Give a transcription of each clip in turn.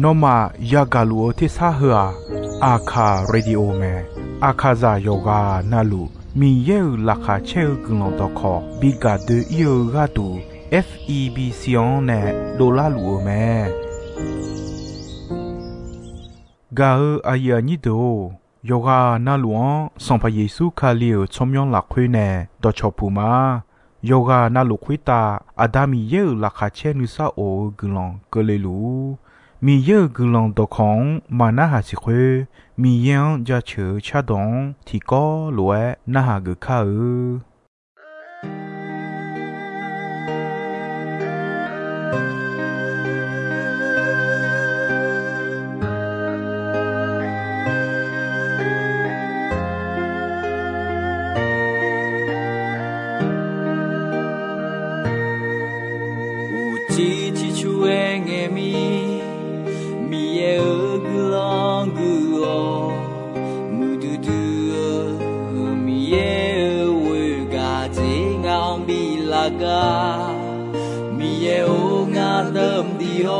นอมายากาลูที่ซาเหืออาคาเรดิโอเมอาคาซาโยกานาลูมีเยอลักคาเชลกุลองตอคอบิกาเดเยกาตู FEB ซิออนเนโดลาลูโอเมกาอายานิโดโยกานาลูอสัมพเยซูคาลิโอชมยองลักคุยเนดอชอปูมาโยกานาลูคุยตาอาดามีเยอลักคาเชนุซาโอกุลองเกเลลูมีเยอะกุลองตอของมานาหาสิเควมียังจะเชื่อชาดงที่ก็รวยนาหากข้าจีที่ช่วยเงมีมีเยโองาเดิมดีโอ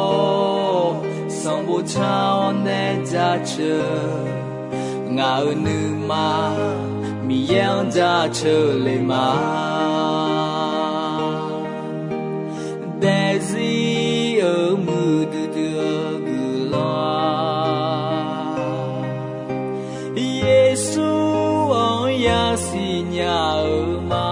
ส่งบุชาวเนจะเชื่องาหนึ่งมามียังจะเชื่อเลยมาแต่สิมือดื้อกุลาเยซูอยากสิญามา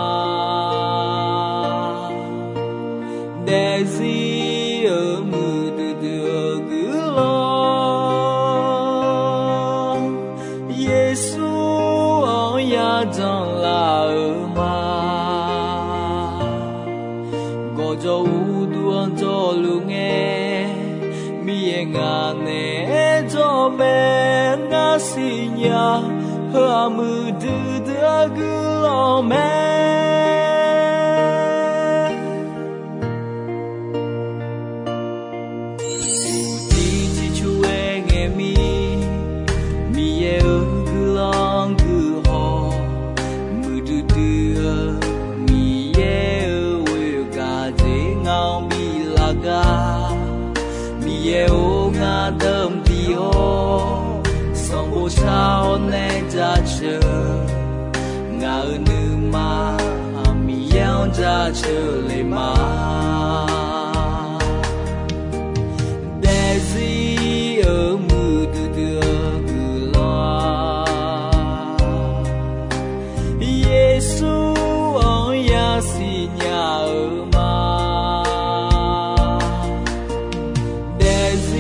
和木的个老妹，无地之处的爱咪，咪也个浪个好，木的咪也为个这样咪拉个，咪也有个等的哦。Song chao ne ja che nga nu ma mi yang ja che le ma Daisy mu du gu la Yesu on ya si nya ma和木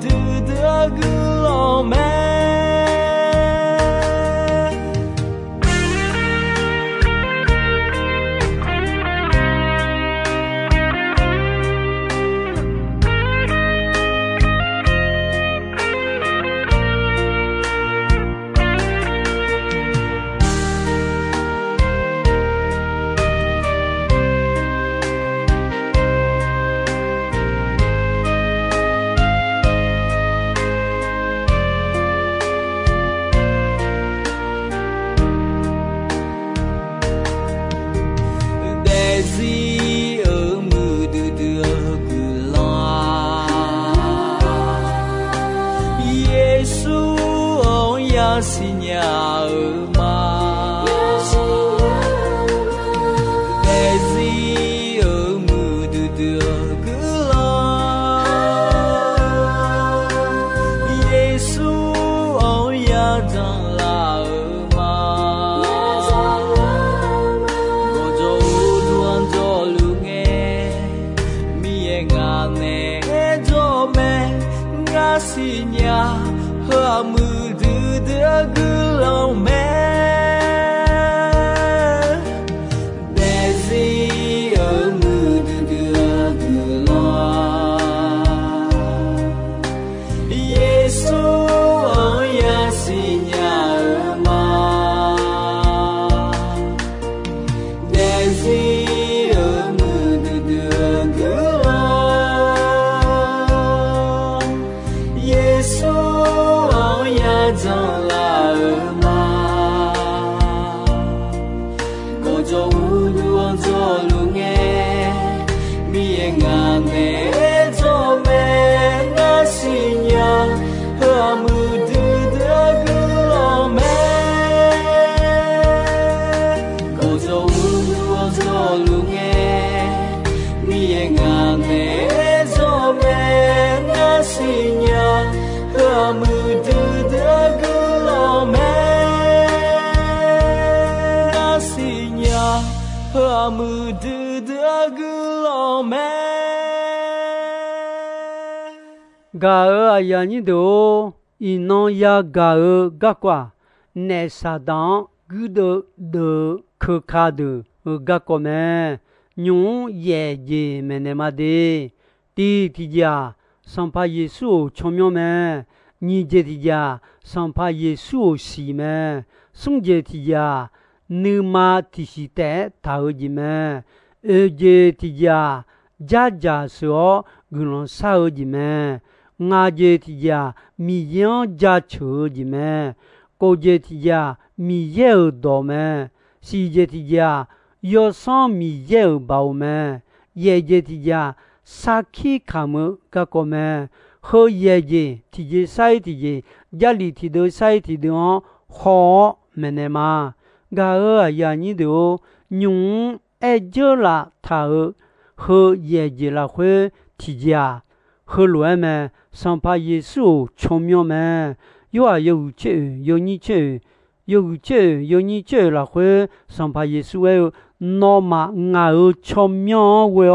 的个老妹。Yesu, oh ya sinya. mu du de gulo me ga ya ni do ino ya ga kwa ne sa dan gu de ka de ga ko me nyu ye je me ne ma de ti ja sampa yesu chomyo me ni je ti ja sampa yesu si me sung je ti ja nu ma ti si te ta ji me je ti ja ja so gulon sa ji me nga je ti ja mi yan ja cho ji me ko je ti ja mi ye do me si je ti ja yo son mi ye ba me ye je ti ja Saki kamu kakome ho yeje tije sai tije jali tido sai tido ho menema ga ya ni do nyung ejola ta ho yeje la hui tija ho luan me sampa yesu chomyo me yo che yo ni che yo ni che la hui sampa yesu no ma nga chomyo we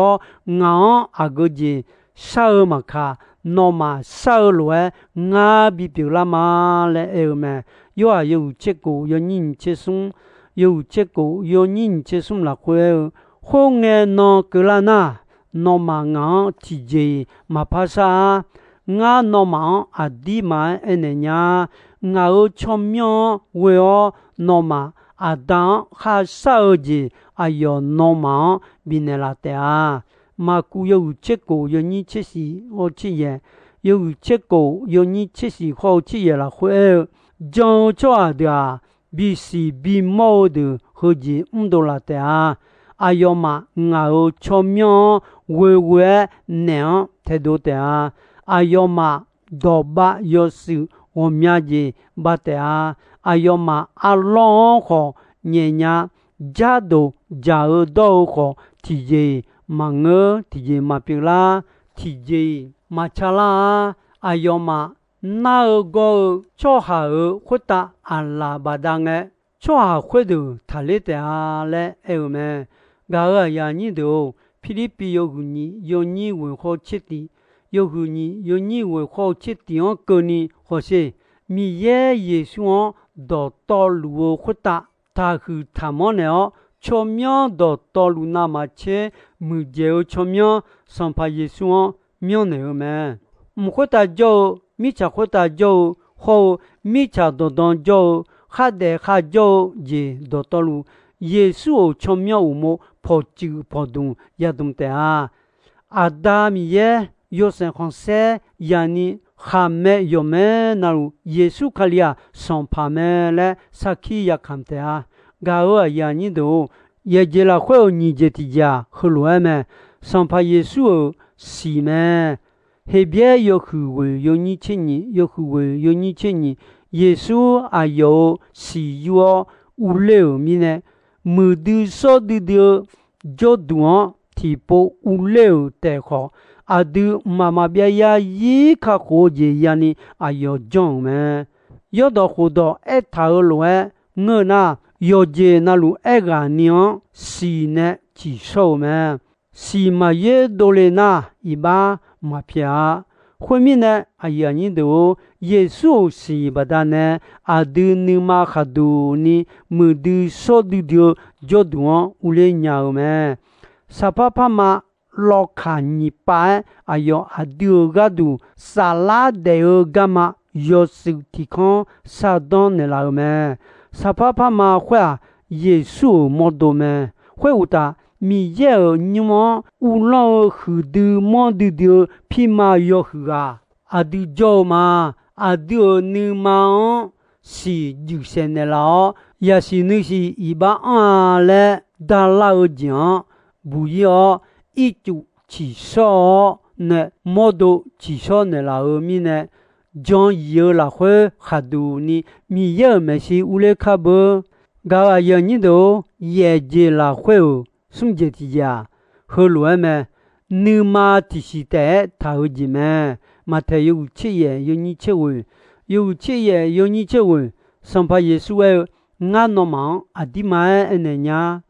nga agoji sao ma ka no ma sao lue nga bi pi la ma le e me yo che ko yo nin che sum yo che ko yo nin che sum la kwe ho nge no kla na no ma nga ti je ma pa sa nga no ma adi ma ene nya nga chomyo we no ma Adam ha saoji ayo no ma binelate a ma ku yo che ko yo ni che si o chi ye yo che ko yo ni che si ho chi ye la hui jo cho a da bi si bi mo de ho ji ndo la te a ayo ma nga o chomyo we ne te do te a ayo ma do ba yo si o mya ji ba te a ayo ma alon ho nyenya jado jao do ho tije mange tije mapila tije machala ayo ma na go cho ha huta ala badange cho ha hudu talete ale eume ga ya ni do philippi yoguni yoni we ho chiti yoguni yoni we ho chiti on koni ho se mi ye yesu do to lu huta ta hu tamone o chomyo do to lu na ma che mu je o chomyo sampa yesu myo ne me mu huta jo mi cha huta jo ho mi cha do don jo ha de ha jo je do to lu yesu o chomyo mo po chu po dun ya dum te a adam ye yo sen konse yani Hame yome naru Yesu kalia sonpamele saki yakamtea gawa yani do yejela khwe ni jetija khlueme sonpa Yesu sime hebie yokuwe yoni chenyi yokuwe yoni chenyi Yesu ayo si yo uleo mine mudu so de joduan tipo uleo te kho adu mama bia ya yi ka ko je yani ayo jong me yo do khu do e tha lo e ngo na yo je na lu e ga nyo si ne chi so me si ma ye do le na i ba ma pya khwe mi ne aya ni do yesu si ba da ne adu ni ma kha du ni mu du so du dio jo du u le nya me sa pa pa ma lo ka ni pa ayo adu ga du sala de gama yo su ti kon sa don ne la me sa pa pa ma khwa yesu mo do me khwe uta mi ye ni mo u lo hu du mo du de pi ma yo hu ga adu jo ma adu ni ma si ju se ne la ya si ni si i ba a le da la o jian bu yo一组起手呢，摩多起手呢，老二米呢，将有了会哈多呢，米有没是乌来卡不？搞啊有你都也接了会哦，送接提家，后来么，你妈提起带头子么，嘛他有吃也有你吃喂，有吃也有你吃喂，上怕耶稣哎，俺那忙阿弟妈哎那呀。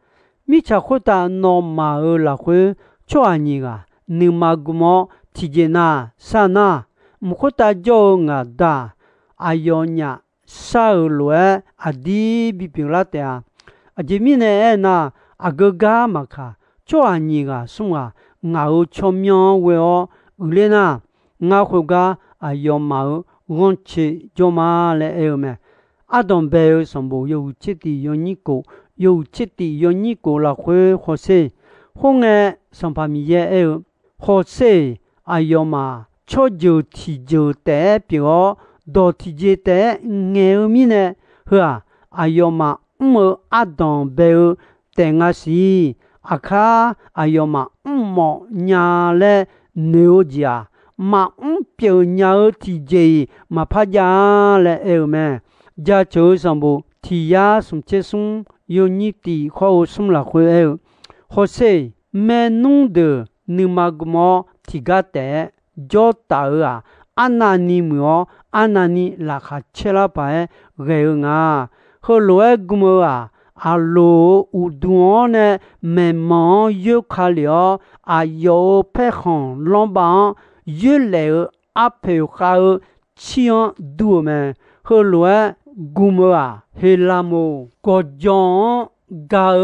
米查会达诺马尔拉会做阿尼个，你马古莫提杰那萨那，唔会达就阿达阿ယောညာ沙尔罗阿迪比平拉的啊，阿杰米呢那阿个嘎马卡做阿尼个送啊，我全面为哦，乌连那我会个阿ယော马尔往去做嘛来哎么？阿东贝上部有这地有你个，有这地有你个拉会好些，红诶上把米也哎，好些阿ယော嘛，超就提就代表。到提节的眼面呢，是啊，阿ယော嘛，阿当贝等下是阿卡阿ယော嘛，莫伢嘞牛家嘛，表伢提节嘛怕伢嘞哎么，家就上部提呀送接送有你的好送了回哎，或是没弄的你嘛个么提个的叫大啊。阿那尼么？阿那尼拉卡切拉白个啊，和罗古么啊？阿罗乌多呢？慢慢有卡了，阿有配行老板越来阿配哈钱多么？和罗古么啊？黑拉么？国家噶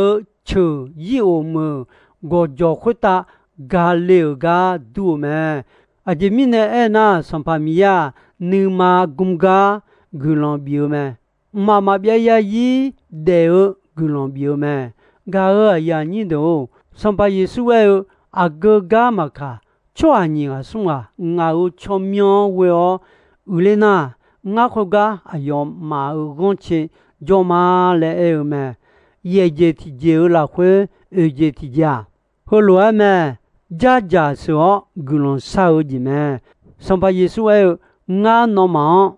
车有么？国家会打噶了噶多么？阿杰米呢？哎那上帕米呀，你妈公家古朗表咩？妈妈别呀伊得古朗表咩？噶尔呀你都上帕耶稣哎，阿个噶嘛卡，做阿你啊送啊，我有全面为哦，有嘞那我口个哎哟马有讲起，做嘛来哎咩？业界提接啦会，业提家，后来咩？家家说古龙烧的咩？上把耶稣哎，我那么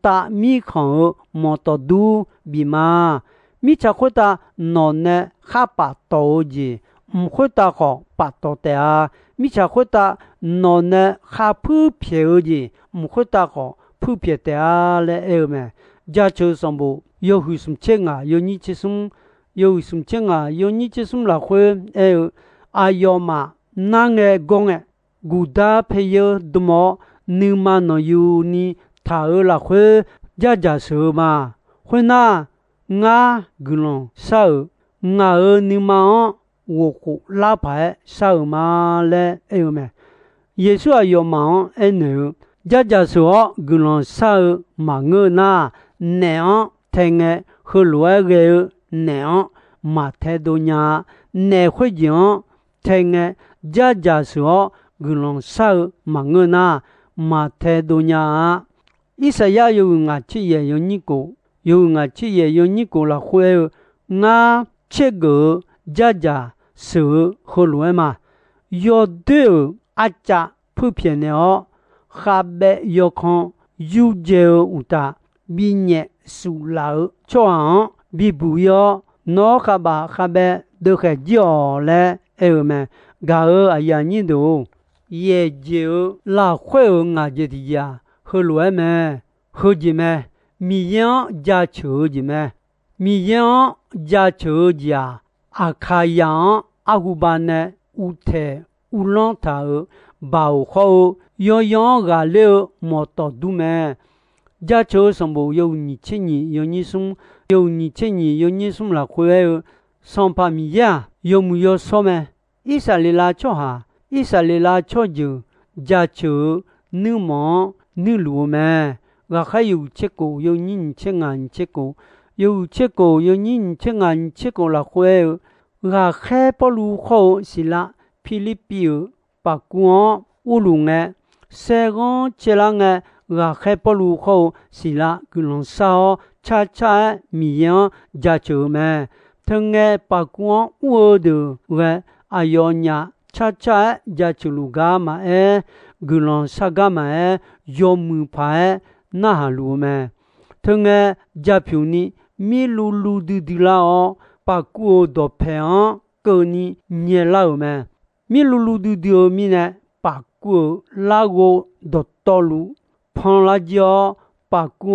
大米糠莫多多比嘛，米查会打那呢哈巴多的，会打好巴多的啊，米查会打那呢哈普票的，会打好普票的啊来哎咩？家就上部有会什么钱啊？有你这什有什么钱啊？有你这什来会哎哎哟嘛？那个讲诶，古代朋友多么，你嘛能有你他儿啦会家家说嘛，会那我古龙少，我儿你嘛我拉牌少嘛嘞，哎呦咩？耶稣啊有嘛哎喏，家家说古龙少嘛我那那样听诶和罗个那样嘛太多呀，那会讲听诶。家家说古龙少嘛我那嘛太多呀，伊说呀有我去也有你个，有我去也有你个了会，我这个家家说和罗嘛，有的阿家普遍的哦，哈白有看有就有的，比热苏老装比不要，那哈白都还叫嘞，哎么？噶尔哎呀，你都也就拉会俺这的呀，和罗么，和什么米样家球什么，米样家球家阿卡样阿古班呢，乌特乌浪头包好样样个了莫到度么，家球上部有你千年，有你送，有你千年，有你送了会上把米呀，有没有说么？伊萨里拉做哈，伊萨里拉做就家球你忙你路咩？我还有这个有人这样这个，有这个有人这样这个了会，我还不如好是啦，菲律宾、巴关、乌龙诶，西港这两个我还不如好是啦，可能少恰恰米样家球咩？听诶巴关乌的喂。阿ယောညာcha cha ja chuluga ma e gulon saga ma e yomu pa e na halu me thunge ja phuni mi lu lu du du la o pa ku do phe an ko ni nye la o me mi lu lu du du mi ne pa ku la go do to lu phon la jo pa ku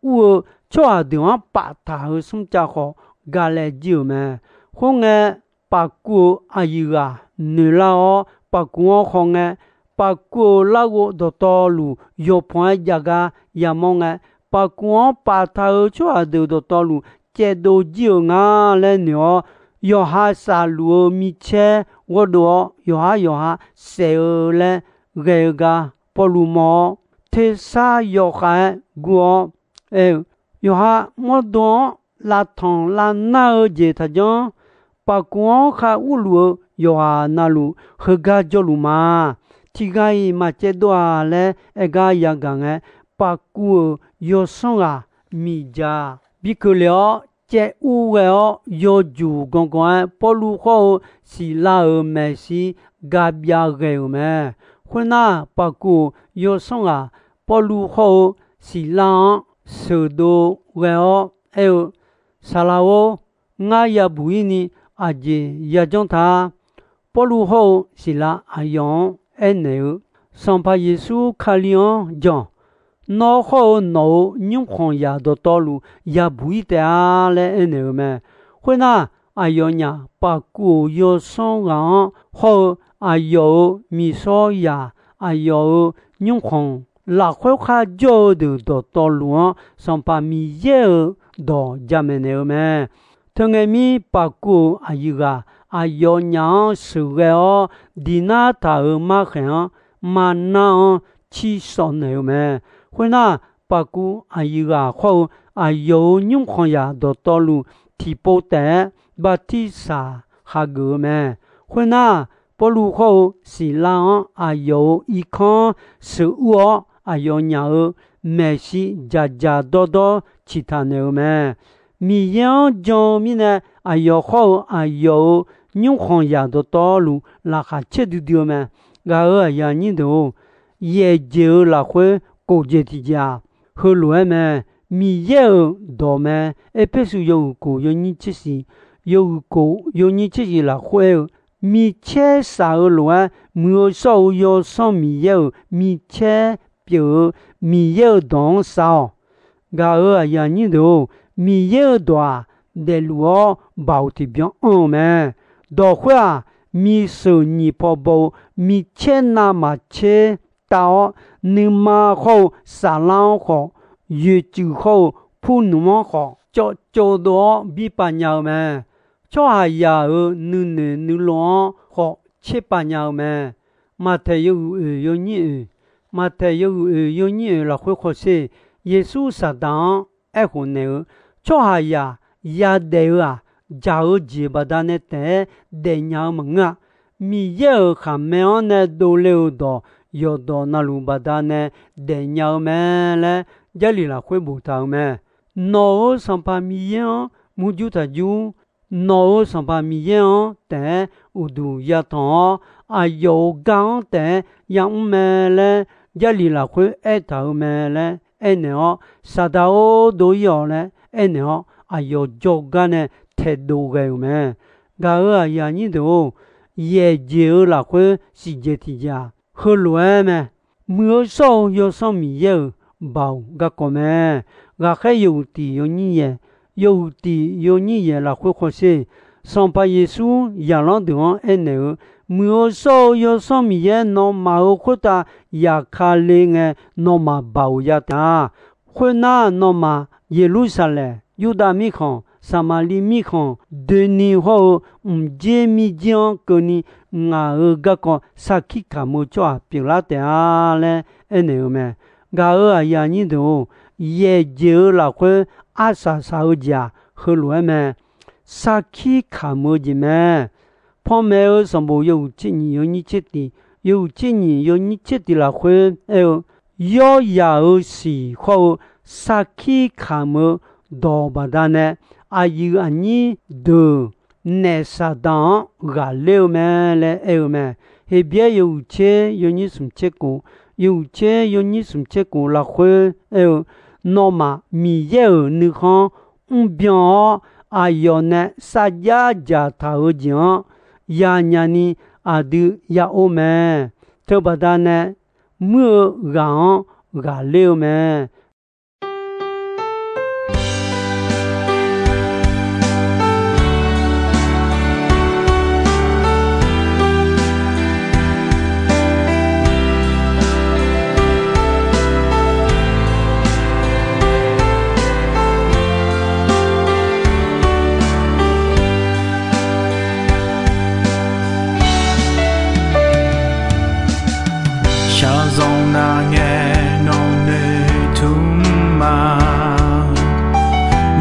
u cho a de pa ta hu sum cha kho ga le ji me hong e 把过阿姨啊，女啦哦，把过红诶，把过那个的道路有朋友个也忙诶，把过把他出来的道路，这都就啊来鸟，有哈啥路米切，我都有哈谁嘞个不路毛，特啥有哈我有哈我都拉通拉那节他讲。把光哈乌鲁有啊那路和个叫路嘛，提个伊嘛这多啊嘞，个样讲诶，把古有送啊米家，比可了这乌个哦有住公公诶，不路后是拉尔美西个别个咩，混那把古有送啊，不路后是拉手多个哦，还有沙拉哦，我也不依你。阿姐也将他保路后是啦阿用恩牛上把耶稣卡里昂讲脑后脑永恒也的道路也不一定来恩牛咩会那阿用呀把古有上岸后阿有米索呀阿有永恒拉会卡叫的道路上把米耶到家门牛咩thường ngày mi bà cụ ayuga ayo nhang sugeo dina ta ma khen ma na chi son ne me huna bà cụ ayuga kho ayo nhung khon ya do to lu ti po te ba ti sa ha gu me huna po lu kho si la ayo i khon su o ayo nya me si ja ja do do chi ta ne me mi yang jong mi ne ayo ho ayo nyung hong ya do to lu la ha che du dio me ga ya ni do ye je la hui ko je ti ja he lu me mi ye do me e pe su yo ko yo ni chi si yo ko yo ni chi si la hui mi che sa lu mu so yo so mi ye mi che piu mi ye dong sao ga ya ni do mi ye doa de luo bao ti bien en me do khoa mi so ni po bo mi chen na ma che tao ni ma ho sa lao ho yu ju ho pu nu mo ho cho do bi pa nya me cho ha ya nu lo ho che pa nya me ma te yo ni ma te yo ni la ho se yesu sa dan e ho ne cho ha ya de a jao ji ba da ne te de nya mng a mi ye kha me on ne do le do yo do na lu ba da ne de nya me le ja li la khwe bu ta me no san pa mi ye mu ju ta ju no san pa mi ye te u du ya ton a yo gang te yang me le ja li la khwe e ta me le e ne o sa da o do yo le eno ayo jogane te do ge me ga ya ni do ye je la hu si je ti ja he lue me mu so yo so mi ye bao ga ko me ga khe yu ti yo ni ye la hu ko se son pa yesu ya lo do eno mu so yo so mi ye no ma o ko ta ya kha le nge no ma bao ya ta hu na no ma Jerusalem, Yuda mi khon, Samali mi khon, Deni ho, je mi jian koni, nga ga kon, saki kamo choa, pila te ale, ene me. Ga ya ni do, ye je la kwe, asa sa ja, he lu me. Saki kamo ji me. Pon me sambo yo chi ni yo ni cheti, yo chi ni yo ni cheti la kwe, yo ya si ho, Saki kamo do badane ayu ani de ne sa dan ga le me le e me he bia yu che yu ni sum che ko yu che yu ni sum che ko la khwe e no ma mi ye ni khan un bien ayone sa ja ja ta o jian ya nya ni adu ya o me to badane mu ga le me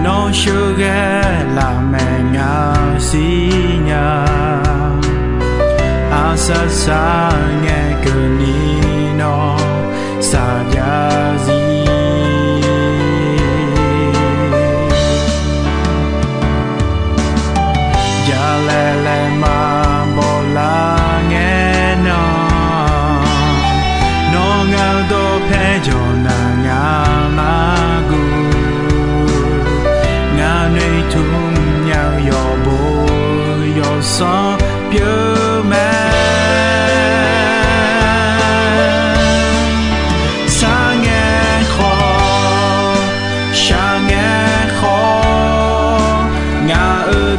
nó chưa ghé là mẹ ngã xí nhà asa sa nghe cơ ni nó sa ya gì ya lele ma bola nghe nó ngao do phe cho na ngà ma gu ngà nơi thung nhau yo bo yo so pieux mẹ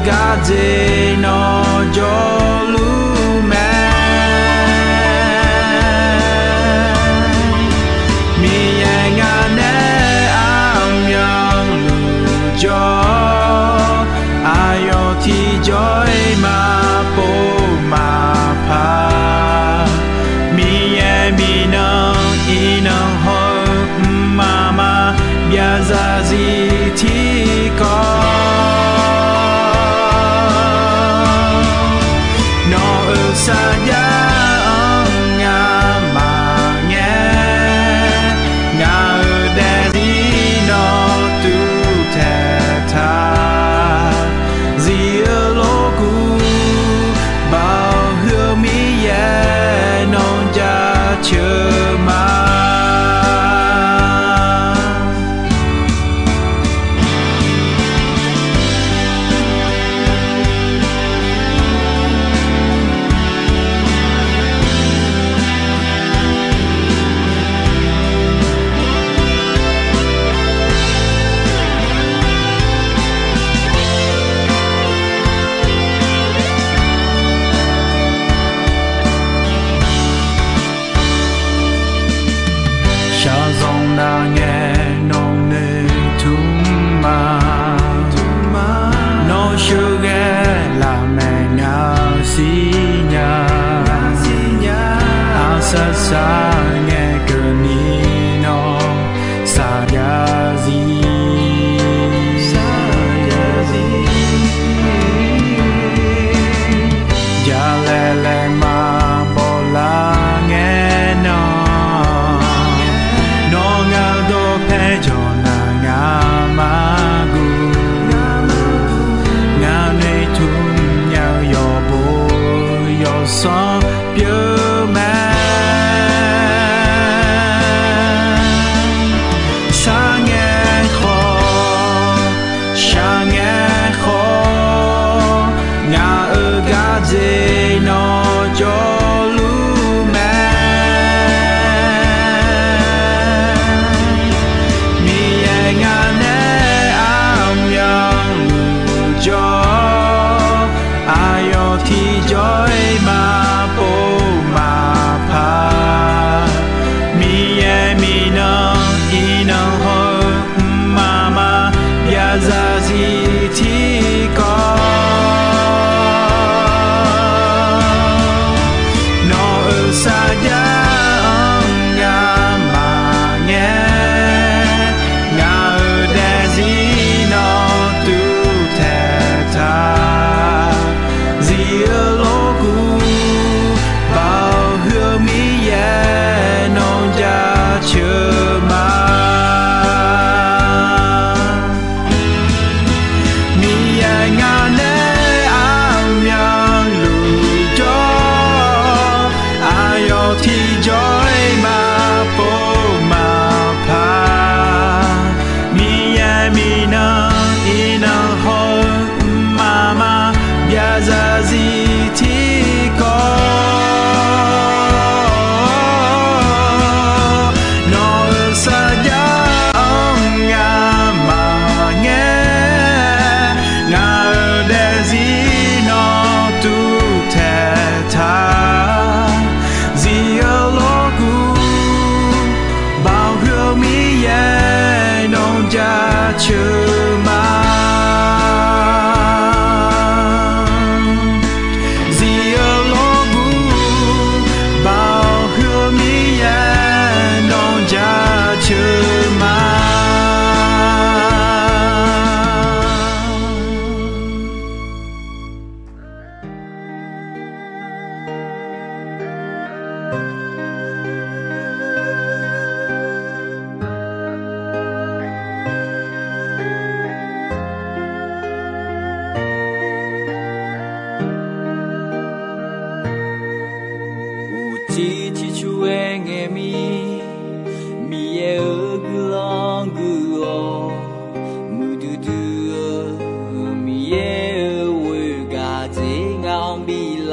Gadze no jolume mi ngane amyang lu jo ayo ti joy ma po ma pa mi no inang ho mama biazazi ti ko saja ngama nghe ngao dari no tu te ta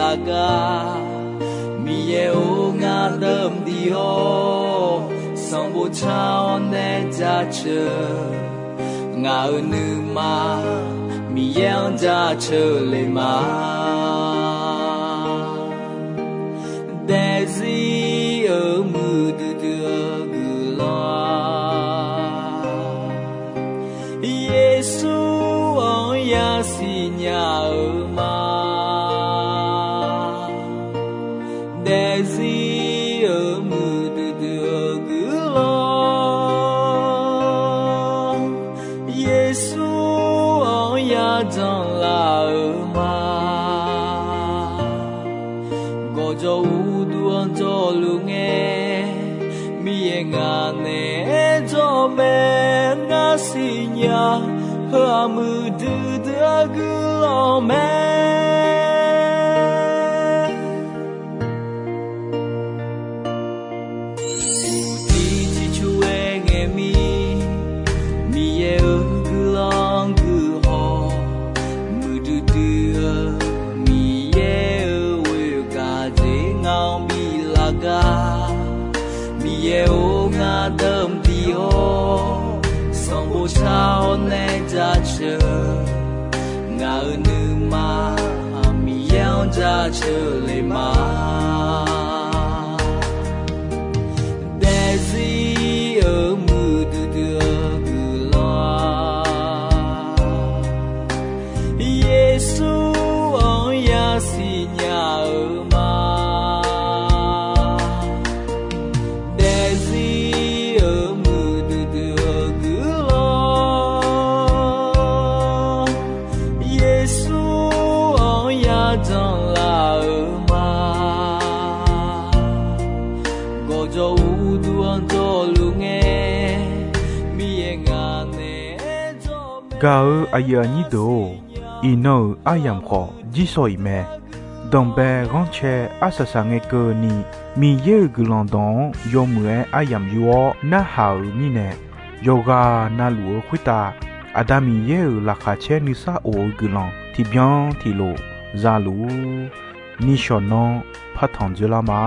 laga mi ye o nga dam di ho song bo chao ne ja che nga nu ma mi yang ja che le ma desi ở mưa đưa gửi lo Giêsu ông ya si nhà ở ma desi ở mưa đưa gửi lo Giêsu ông ya trong là ở ma có cho cho lu nghe mi nga ne cho me nga si nya ha mu du da gu lo me ti chi chu e nghe mi ye gu long gu ho mu du du mi ye we ka je ngao ga mi ye o nga dam ti o song bo sao ne ja che nga nu ma mi yang ja che le ma desi ở mu du du gu lo Giêsu ông ya si nhà ở ma ga aya ni do ino ayam kho ji soi me dong be gon che asasa nge ko ni mi ye gulon don yo mue ayam yo na ha mi ne yoga na lu khwita adami ye la kha che ni sa o gulon ti bien ti lo za lu ni shono pha thong je la ma